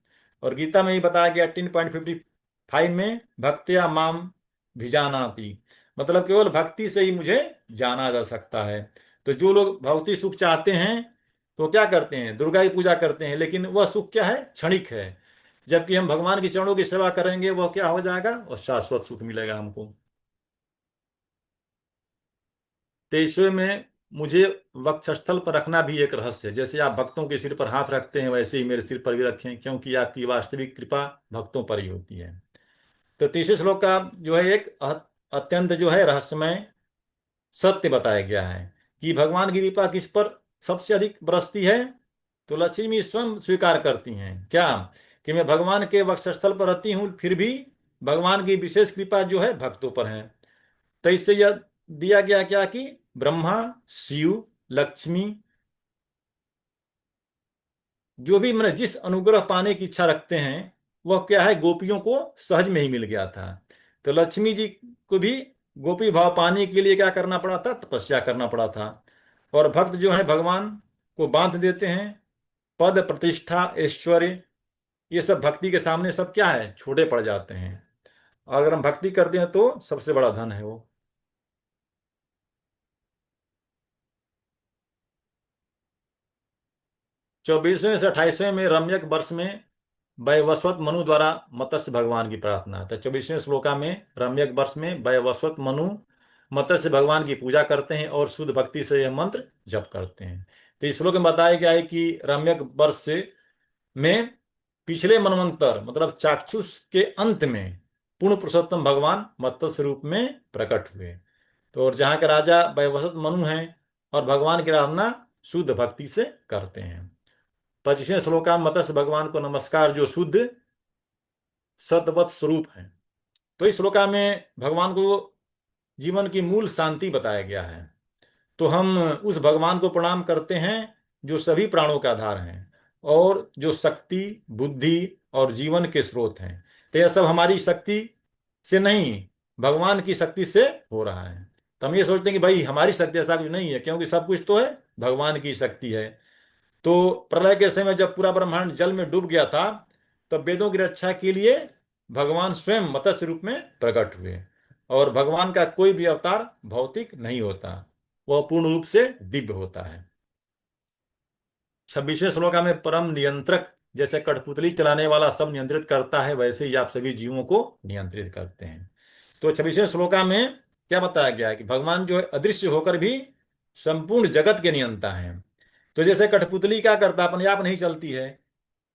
और गीता में ही बताया गया 18.55 में, भक्त्या माम भिजानाति, मतलब केवल भक्ति से ही मुझे जाना जा सकता है। तो जो लोग भौतिक सुख चाहते हैं तो क्या करते हैं, दुर्गा की पूजा करते हैं, लेकिन वह सुख क्या है, क्षणिक है। जबकि हम भगवान के चरणों की सेवा करेंगे वह क्या हो जाएगा, और शाश्वत सुख मिलेगा हमको। 23वें में, मुझे वक्षस्थल पर रखना भी एक रहस्य है। जैसे आप भक्तों के सिर पर हाथ रखते हैं वैसे ही मेरे सिर पर भी रखें, क्योंकि आपकी वास्तविक कृपा भक्तों पर ही होती है। तो 30वें श्लोक का जो है एक अत्यंत जो है रहस्यमय सत्य बताया गया है कि भगवान की कृपा किस पर सबसे अधिक बरसती है। तो लक्ष्मी स्वयं स्वीकार करती हैं क्या, कि मैं भगवान के वक्षस्थल पर रहती हूँ, फिर भी भगवान की विशेष कृपा जो है भक्तों पर है। तो इससे यह दिया गया क्या कि ब्रह्मा, शिव, लक्ष्मी जो भी मैंने जिस अनुग्रह पाने की इच्छा रखते हैं वह क्या है, गोपियों को सहज में ही मिल गया था। तो लक्ष्मी जी को भी गोपी भाव पाने के लिए क्या करना पड़ा था, तपस्या करना पड़ा था। और भक्त जो है भगवान को बांध देते हैं। पद, प्रतिष्ठा, ऐश्वर्य, ये सब भक्ति के सामने सब क्या है, छोटे पड़ जाते हैं। और अगर हम भक्ति करते हैं तो सबसे बड़ा धन है वो। 24वें से 28वें में रम्यक वर्ष में वैवस्वत मनु द्वारा मत्स्य भगवान की प्रार्थना है। तो 24वें श्लोका में रम्यक वर्ष में वैवस्वत मनु मत्स्य भगवान की पूजा करते हैं और शुद्ध भक्ति से यह मंत्र जप करते हैं। तो इस श्लोक में बताया गया है कि रम्यक वर्ष से में पिछले मनवंतर मतलब चाक्षुष के अंत में पूर्ण पुरुषोत्तम भगवान मत्स्य रूप में प्रकट हुए। तो और जहाँ के राजा वैवस्वत मनु हैं और भगवान की आराधना शुद्ध भक्ति से करते हैं। 25वें श्लोका मत्स्य भगवान को नमस्कार जो शुद्ध सतवत स्वरूप है। तो इस श्लोका में भगवान को जीवन की मूल शांति बताया गया है। तो हम उस भगवान को प्रणाम करते हैं जो सभी प्राणों का आधार हैं और जो शक्ति, बुद्धि और जीवन के स्रोत हैं। तो यह सब हमारी शक्ति से नहीं, भगवान की शक्ति से हो रहा है। तो हम ये सोचते हैं कि भाई हमारी शक्ति, ऐसा कुछ नहीं है, क्योंकि सब कुछ तो है भगवान की शक्ति है। तो प्रलय के समय जब पूरा ब्रह्मांड जल में डूब गया था, तब वेदों की रक्षा के लिए भगवान स्वयं मत्स्य रूप में प्रकट हुए। और भगवान का कोई भी अवतार भौतिक नहीं होता, वह पूर्ण रूप से दिव्य होता है। 26वें श्लोका में परम नियंत्रक, जैसे कठपुतली चलाने वाला सब नियंत्रित करता है वैसे ही आप सभी जीवों को नियंत्रित करते हैं। तो 26वें श्लोका में क्या बताया गया है कि भगवान जो है अदृश्य होकर भी संपूर्ण जगत के नियंता है। तो जैसे कठपुतली क्या करता है, अपने आप नहीं चलती है,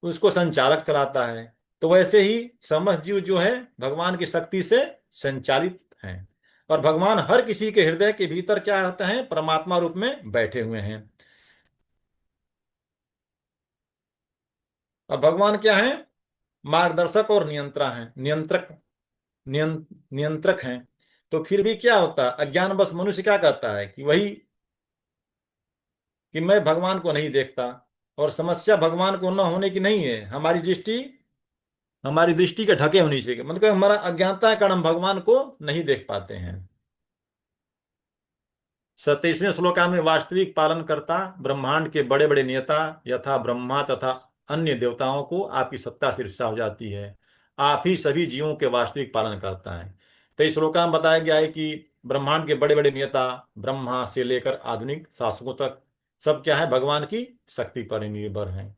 उसको संचालक चलाता है। तो वैसे ही समस्त जीव जो है भगवान की शक्ति से संचालित हैं। और भगवान हर किसी के हृदय के भीतर क्या होते हैं, परमात्मा रूप में बैठे हुए हैं। और भगवान क्या है, मार्गदर्शक और नियंत्रक हैं। तो फिर भी क्या होता है, अज्ञानवश मनुष्य क्या कहता है कि वही कि मैं भगवान को नहीं देखता। और समस्या भगवान को न होने की नहीं है, हमारी दृष्टि के ढके होने से, मतलब हमारा अज्ञानता के कारण हम भगवान को नहीं देख पाते हैं। 27वें श्लोका में वास्तविक पालनकर्ता ब्रह्मांड के बड़े बड़े नेता यथा ब्रह्मा तथा अन्य देवताओं को आपकी सत्ता से ईर्ष्या हो जाती है। आप ही सभी जीवों के वास्तविक पालन करता है। तो इस श्लोका में बताया गया है कि ब्रह्मांड के बड़े बड़े नेता ब्रह्मा से लेकर आधुनिक शासकों तक सब क्या है, भगवान की शक्ति पर ही निर्भर हैं।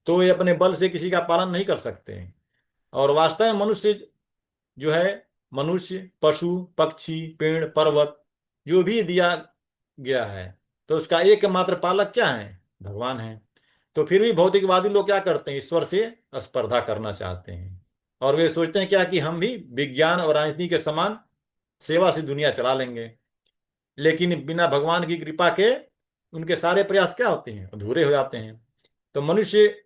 तो ये अपने बल से किसी का पालन नहीं कर सकते। और वास्तव में मनुष्य जो है, मनुष्य, पशु, पक्षी, पेड़, पर्वत जो भी दिया गया है, तो उसका एकमात्र पालक क्या है, भगवान है। तो फिर भी भौतिकवादी लोग क्या करते हैं, ईश्वर से स्पर्धा करना चाहते हैं। और वे सोचते हैं क्या कि हम भी विज्ञान और राजनीति के समान सेवा से दुनिया चला लेंगे। लेकिन बिना भगवान की कृपा के उनके सारे प्रयास क्या होते हैं, अधूरे हो जाते हैं। तो मनुष्य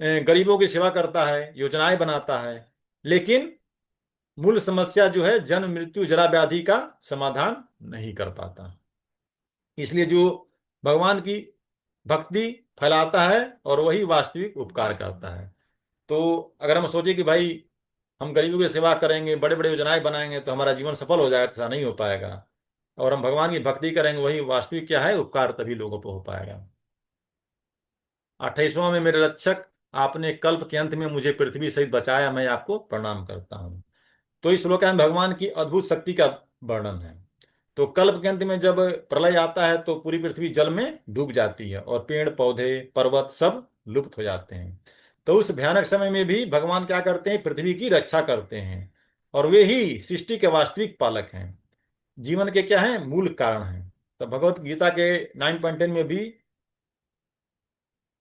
गरीबों की सेवा करता है, योजनाएं बनाता है, लेकिन मूल समस्या जो है जन्म मृत्यु जरा व्याधि का समाधान नहीं कर पाता। इसलिए जो भगवान की भक्ति फैलाता है और वही वास्तविक उपकार करता है। तो अगर हम सोचे कि भाई हम गरीबों की सेवा करेंगे, बड़े बड़े योजनाएं बनाएंगे तो हमारा जीवन सफल हो जाएगा, तो ऐसा नहीं हो पाएगा। और हम भगवान की भक्ति करेंगे, वही वास्तविक क्या है, उपकार, तभी लोगों को हो पाएगा। 28वां में, मेरे रक्षक, आपने कल्प के अंत में मुझे पृथ्वी सहित बचाया, मैं आपको प्रणाम करता हूँ। तो इस श्लोक में भगवान की अद्भुत शक्ति का वर्णन है। तो कल्प के अंत में जब प्रलय आता है तो पूरी पृथ्वी जल में डूब जाती है और पेड़ पौधे पर्वत सब लुप्त हो जाते हैं। तो उस भयानक समय में भी भगवान क्या करते हैं, पृथ्वी की रक्षा करते हैं। और वे ही सृष्टि के वास्तविक पालक हैं, जीवन के क्या हैं, मूल कारण हैं। तो भगवत गीता के 9.10 में भी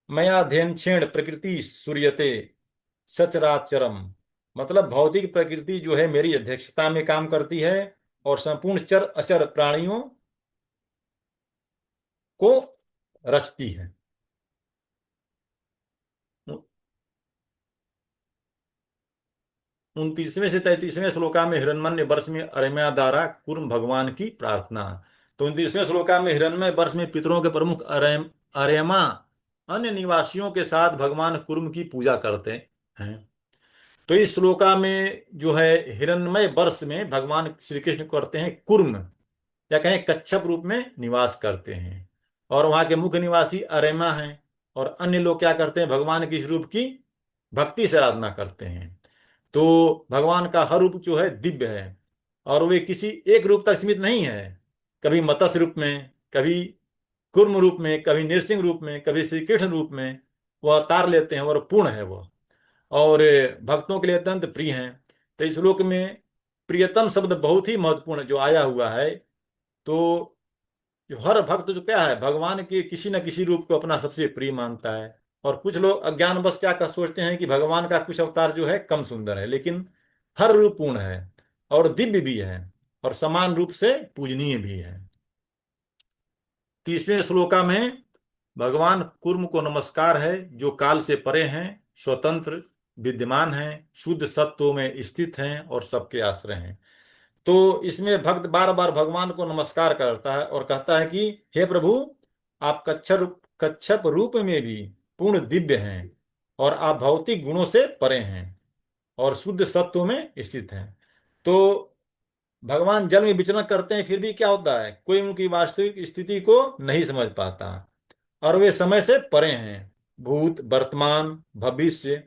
मयाध्यक्षेण प्रकृति सूर्यते सचराचरम, मतलब भौतिक प्रकृति जो है मेरी अध्यक्षता में काम करती है, और संपूर्ण चर अचर प्राणियों को रचती है। 29वें से 33वें श्लोका में हिरण्मय वर्ष में अरेम्या द्वारा कुर्म भगवान की प्रार्थना। तो 29वें श्लोका में हिरण्मय वर्ष में पितरों के प्रमुख अरेमा अन्य निवासियों के साथ भगवान कुर्म की पूजा करते हैं। तो इस श्लोका में जो है हिरण्मय वर्ष में भगवान श्री कृष्ण करते हैं कुर्म, या कहें कच्छप रूप में निवास करते हैं, और वहां के मुख्य निवासी अरेमा हैं। और अन्य लोग क्या करते हैं, भगवान के इस रूप की भक्ति से आराधना करते हैं। तो भगवान का हर रूप जो है दिव्य है, और वे किसी एक रूप तक सीमित नहीं है। कभी मत्स्य रूप में, कभी कुर्म रूप में, कभी नृसिंह रूप में, कभी श्री कृष्ण रूप में वह अवतार लेते हैं, और पूर्ण है वह, और भक्तों के लिए अत्यंत प्रिय हैं। तो इस श्लोक में प्रियतम शब्द बहुत ही महत्वपूर्ण जो आया हुआ है। तो जो हर भक्त जो क्या है, भगवान के किसी न किसी रूप को अपना सबसे प्रिय मानता है। और कुछ लोग अज्ञानवश क्या कर सोचते हैं कि भगवान का कुछ अवतार जो है कम सुंदर है, लेकिन हर रूप पूर्ण है, और दिव्य भी है, और समान रूप से पूजनीय भी है। 30वें श्लोका में भगवान कुर्म को नमस्कार है, जो काल से परे हैं, स्वतंत्र विद्यमान हैं, शुद्ध सत्व में स्थित हैं, और सबके आश्रय हैं। तो इसमें भक्त बार बार भगवान को नमस्कार करता है और कहता है कि हे प्रभु, आप कच्छप रूप में भी पूर्ण दिव्य हैं, और आप भौतिक गुणों से परे हैं, और शुद्ध सत्व में स्थित हैं। तो भगवान जल में विचरण करते हैं, फिर भी क्या होता है, कोई उनकी वास्तविक स्थिति को नहीं समझ पाता, और वे समय से परे हैं। भूत वर्तमान भविष्य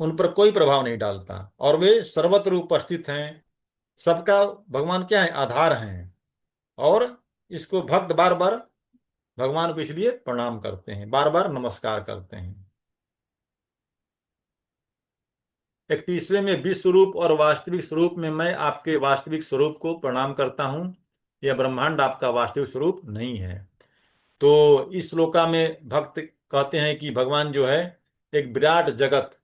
उन पर कोई प्रभाव नहीं डालता, और वे सर्वत्र उपस्थित हैं। सबका भगवान क्या है, आधार हैं। और इसको भक्त बार बार भगवान को इसलिए प्रणाम करते हैं, बार बार नमस्कार करते हैं। 31वें में विश्व स्वरूप और वास्तविक स्वरूप में मैं आपके वास्तविक स्वरूप को प्रणाम करता हूं, यह ब्रह्मांड आपका वास्तविक स्वरूप नहीं है। तो इस श्लोका में भक्त कहते हैं कि भगवान जो है एक विराट जगत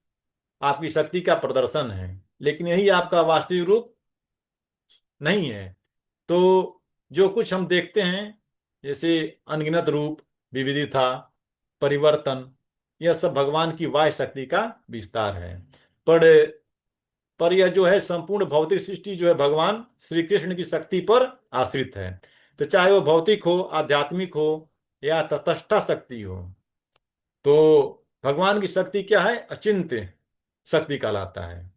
आपकी शक्ति का प्रदर्शन है, लेकिन यही आपका वास्तविक रूप नहीं है। तो जो कुछ हम देखते हैं, जैसे अनगिनत रूप, विविधता, परिवर्तन, यह सब भगवान की वाह्य शक्ति का विस्तार है। पर पर यह जो है संपूर्ण भौतिक सृष्टि जो है भगवान श्री कृष्ण की शक्ति पर आश्रित है। तो चाहे वो भौतिक हो, आध्यात्मिक हो, या तटस्थ शक्ति हो, तो भगवान की शक्ति क्या है, अचिंत्य शक्ति कहलाता है,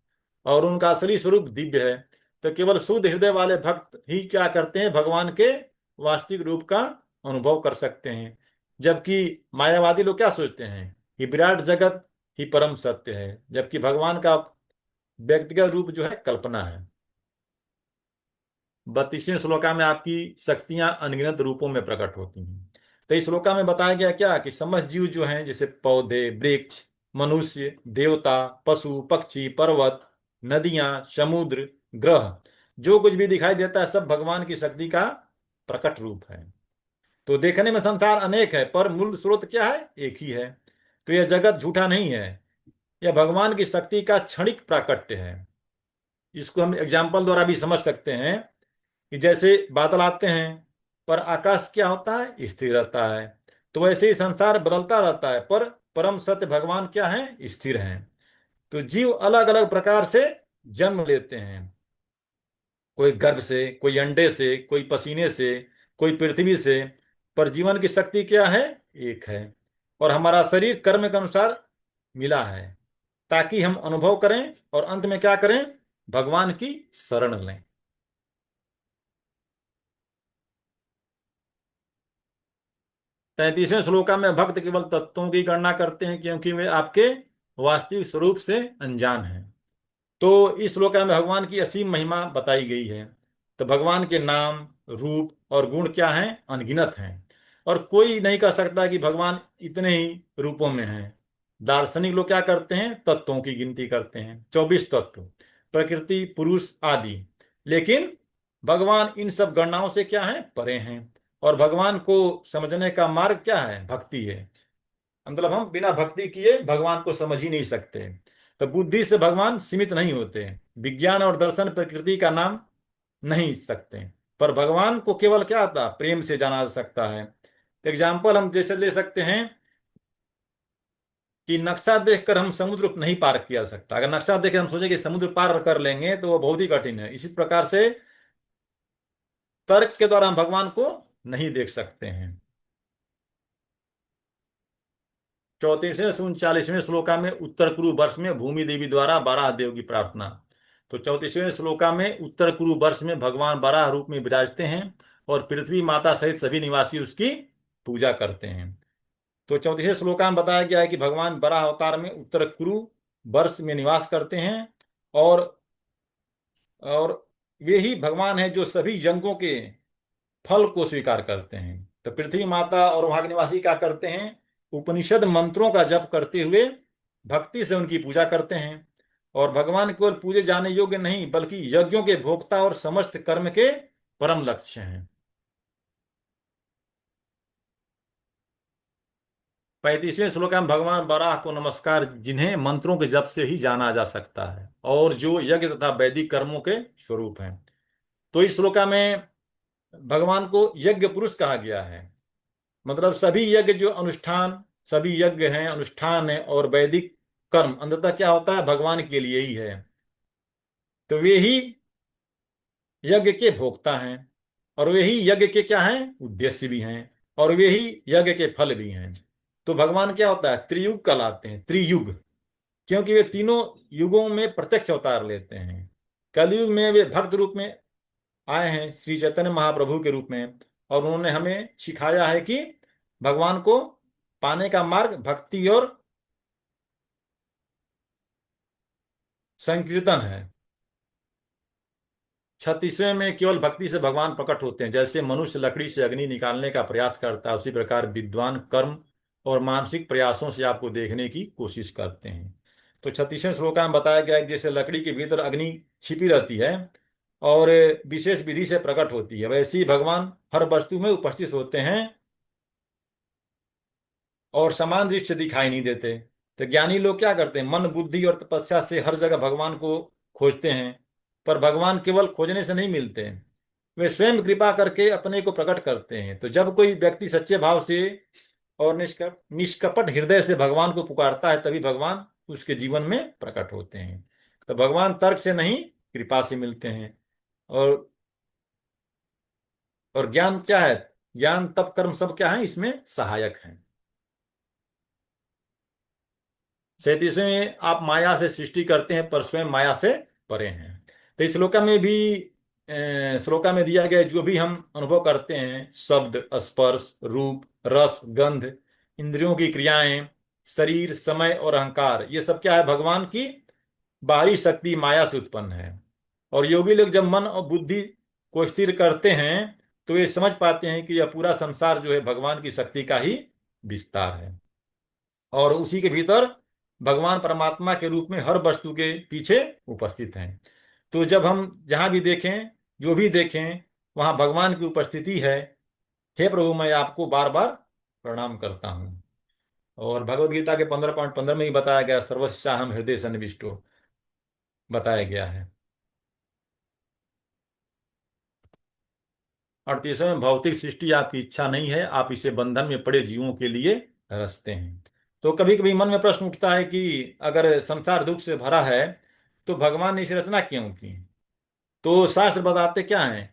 और उनका असली स्वरूप दिव्य है। तो केवल शुद्ध हृदय वाले भक्त ही क्या करते हैं, भगवान के वास्तविक रूप का अनुभव कर सकते हैं। जबकि मायावादी लोग क्या सोचते हैं कि विराट जगत ही परम सत्य है, जबकि भगवान का व्यक्तिगत रूप जो है कल्पना है। 32वें श्लोका में आपकी शक्तियां अनगिनत रूपों में प्रकट होती हैं। तो इस श्लोका में बताया गया क्या कि समस्त जीव जो हैं, जैसे पौधे, वृक्ष, मनुष्य, देवता, पशु पक्षी, पर्वत, नदियां, समुद्र, ग्रह, जो कुछ भी दिखाई देता है सब भगवान की शक्ति का प्रकट रूप है। तो देखने में संसार अनेक है, पर मूल स्रोत क्या है, एक ही है। तो यह जगत झूठा नहीं है, यह भगवान की शक्ति का क्षणिक प्राकट्य है। इसको हम एग्जाम्पल द्वारा भी समझ सकते हैं कि जैसे बादल आते हैं, पर आकाश क्या होता है, स्थिर रहता है। तो वैसे ही संसार बदलता रहता है, पर परम सत्य भगवान क्या है, स्थिर हैं। तो जीव अलग अलग प्रकार से जन्म लेते हैं, कोई गर्भ से, कोई अंडे से, कोई पसीने से, कोई पृथ्वी से, पर जीवन की शक्ति क्या है, एक है। और हमारा शरीर कर्म के अनुसार मिला है, ताकि हम अनुभव करें और अंत में क्या करें, भगवान की शरण लें। 33वें श्लोका में भक्त केवल तत्वों की गणना करते हैं, क्योंकि वे आपके वास्तविक स्वरूप से अनजान हैं। तो इस श्लोक में भगवान की असीम महिमा बताई गई है। तो भगवान के नाम, रूप और गुण क्या हैं, अनगिनत हैं, और कोई नहीं कह सकता कि भगवान इतने ही रूपों में हैं। दार्शनिक लोग क्या करते हैं, तत्वों की गिनती करते हैं, 24 तत्व, प्रकृति, पुरुष आदि। लेकिन भगवान इन सब गणनाओं से क्या है, परे हैं। और भगवान को समझने का मार्ग क्या है, भक्ति है। मतलब हम बिना भक्ति किए भगवान को समझ ही नहीं सकते। तो बुद्धि से भगवान सीमित नहीं होते। विज्ञान और दर्शन प्रकृति का नाम नहीं सकते, पर भगवान को केवल क्या आता, प्रेम से जाना जा सकता है। एग्जाम्पल हम जैसे ले सकते हैं कि नक्शा देखकर हम समुद्र को नहीं पार किया जा सकता। अगर नक्शा देख के हम सोचे कि समुद्र पार कर लेंगे तो वो बहुत ही कठिन है। इसी प्रकार से तर्क के द्वारा हम भगवान को नहीं देख सकते हैं। 34वें से 39वें श्लोका में उत्तर कुरु वर्ष में भूमि देवी द्वारा बारह देव की प्रार्थना। तो 34वें श्लोका में उत्तर कुरु वर्ष में भगवान बारह रूप में विराजते हैं और पृथ्वी माता सहित सभी निवासी उसकी पूजा करते हैं। तो 34वें श्लोका में बताया गया है कि भगवान बराह अवतार में उत्तर कुरु वर्ष में निवास करते हैं। और और वे ही भगवान हैं जो सभी यज्ञों के फल को स्वीकार करते हैं। तो पृथ्वी माता और वहां के निवासी क्या करते हैं, उपनिषद मंत्रों का जप करते हुए भक्ति से उनकी पूजा करते हैं। और भगवान केवल पूजे जाने योग्य नहीं बल्कि यज्ञों के भोक्ता और समस्त कर्म के परम लक्ष्य हैं। 35वें श्लोक में भगवान बराह को नमस्कार, जिन्हें मंत्रों के जप से ही जाना जा सकता है और जो यज्ञ तथा वैदिक कर्मों के स्वरूप हैं। तो इस श्लोका में भगवान को यज्ञ पुरुष कहा गया है। मतलब सभी यज्ञ जो अनुष्ठान, सभी यज्ञ हैं, अनुष्ठान है और वैदिक कर्म अंततः क्या होता है, भगवान के लिए ही है। तो वे ही यज्ञ के भोक्ता हैं और वे ही यज्ञ के क्या हैं, उद्देश्य भी हैं और वे ही यज्ञ के फल भी हैं। तो भगवान क्या होता है, त्रियुग कहलाते हैं, त्रियुग, क्योंकि वे तीनों युगों में प्रत्यक्ष अवतार लेते हैं। कलयुग में वे भक्त रूप में आए हैं, श्री चैतन्य महाप्रभु के रूप में। और उन्होंने हमें सिखाया है कि भगवान को पाने का मार्ग भक्ति और संकीर्तन है। 36वें में केवल भक्ति से भगवान प्रकट होते हैं। जैसे मनुष्य लकड़ी से अग्नि निकालने का प्रयास करता है, उसी प्रकार विद्वान कर्म और मानसिक प्रयासों से आपको देखने की कोशिश करते हैं। तो 36वें श्लोक में बताया गया है कि जैसे लकड़ी के भीतर अग्नि छिपी रहती है और विशेष विधि से प्रकट होती है, वैसे ही भगवान हर वस्तु में उपस्थित होते हैं और समान दृष्टि से दिखाई नहीं देते। तो ज्ञानी लोग क्या करते हैं, मन बुद्धि और तपस्या से हर जगह भगवान को खोजते हैं। पर भगवान केवल खोजने से नहीं मिलते हैं, वे स्वयं कृपा करके अपने को प्रकट करते हैं। तो जब कोई व्यक्ति सच्चे भाव से और निष्कपट हृदय से भगवान को पुकारता है तभी भगवान उसके जीवन में प्रकट होते हैं। तो भगवान तर्क से नहीं, कृपा से मिलते हैं। और और ज्ञान क्या है, ज्ञान तप कर्म सब क्या है, इसमें सहायक है। 37वें आप माया से सृष्टि करते हैं पर स्वयं माया से परे हैं। तो इस श्लोका में भी श्लोका में दिया गया जो भी हम अनुभव करते हैं, शब्द, स्पर्श, रूप, रस, गंध, इंद्रियों की क्रियाएं, शरीर, समय और अहंकार, ये सब क्या है, भगवान की बाहरी शक्ति माया से उत्पन्न है। और योगी लोग जब मन और बुद्धि को स्थिर करते हैं तो ये समझ पाते हैं कि यह पूरा संसार जो है भगवान की शक्ति का ही विस्तार है और उसी के भीतर भगवान परमात्मा के रूप में हर वस्तु के पीछे उपस्थित हैं। तो जब हम जहां भी देखें, जो भी देखें, वहां भगवान की उपस्थिति है। हे प्रभु, मैं आपको बार बार प्रणाम करता हूं। और भगवत गीता के 15.15 में ही बताया गया, सर्वस्याहम हृदय सन्निविष्टो बताया गया है। 38वें, भौतिक सृष्टि आपकी इच्छा नहीं है, आप इसे बंधन में पड़े जीवों के लिए रचते हैं। तो कभी कभी मन में प्रश्न उठता है कि अगर संसार दुख से भरा है तो भगवान ने इसे रचना क्यों की। तो शास्त्र बताते क्या है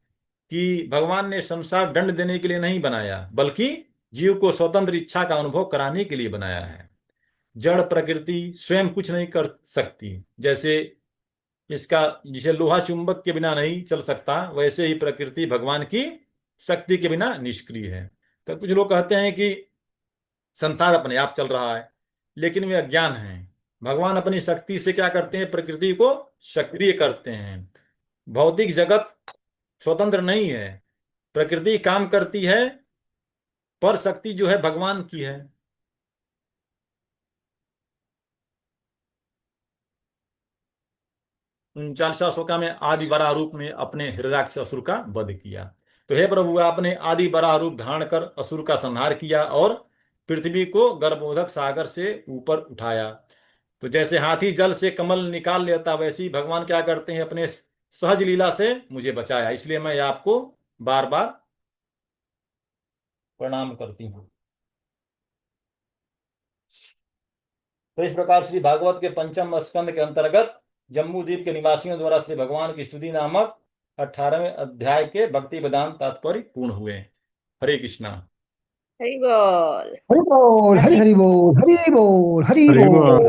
कि भगवान ने संसार दंड देने के लिए नहीं बनाया बल्कि जीव को स्वतंत्र इच्छा का अनुभव कराने के लिए बनाया है। जड़ प्रकृति स्वयं कुछ नहीं कर सकती। जैसे इसका जिसे लोहा चुंबक के बिना नहीं चल सकता, वैसे ही प्रकृति भगवान की शक्ति के बिना निष्क्रिय है। तो कुछ लोग कहते हैं कि संसार अपने आप चल रहा है, लेकिन वे अज्ञान हैं। भगवान अपनी शक्ति से क्या करते हैं, प्रकृति को सक्रिय करते हैं। भौतिक जगत स्वतंत्र नहीं है, प्रकृति काम करती है, पर शक्ति जो है भगवान की है। 39वां श्लोक में आदि बराह रूप में अपने हिरण्यराक्ष असुर का वध किया। तो हे प्रभु, आपने आदि बराह रूप धारण कर असुर का संहार किया और पृथ्वी को गर्भोदक सागर से ऊपर उठाया। तो जैसे हाथी जल से कमल निकाल लेता, वैसे ही भगवान क्या करते हैं, अपने सहज लीला से मुझे बचाया। इसलिए मैं आपको बार बार प्रणाम करती हूँ। तो इस प्रकार श्री भागवत के पंचम स्कंद के अंतर्गत जम्बू द्वीप के निवासियों द्वारा श्री भगवान की स्तुति नामक 18वें अध्याय के भक्ति वेदांत तात्पर्य पूर्ण हुए। हरे कृष्णा। हरि बोल। हरि बोल, हरि हरि बोल, हरि बोल, हरि हरि बोल। बोल।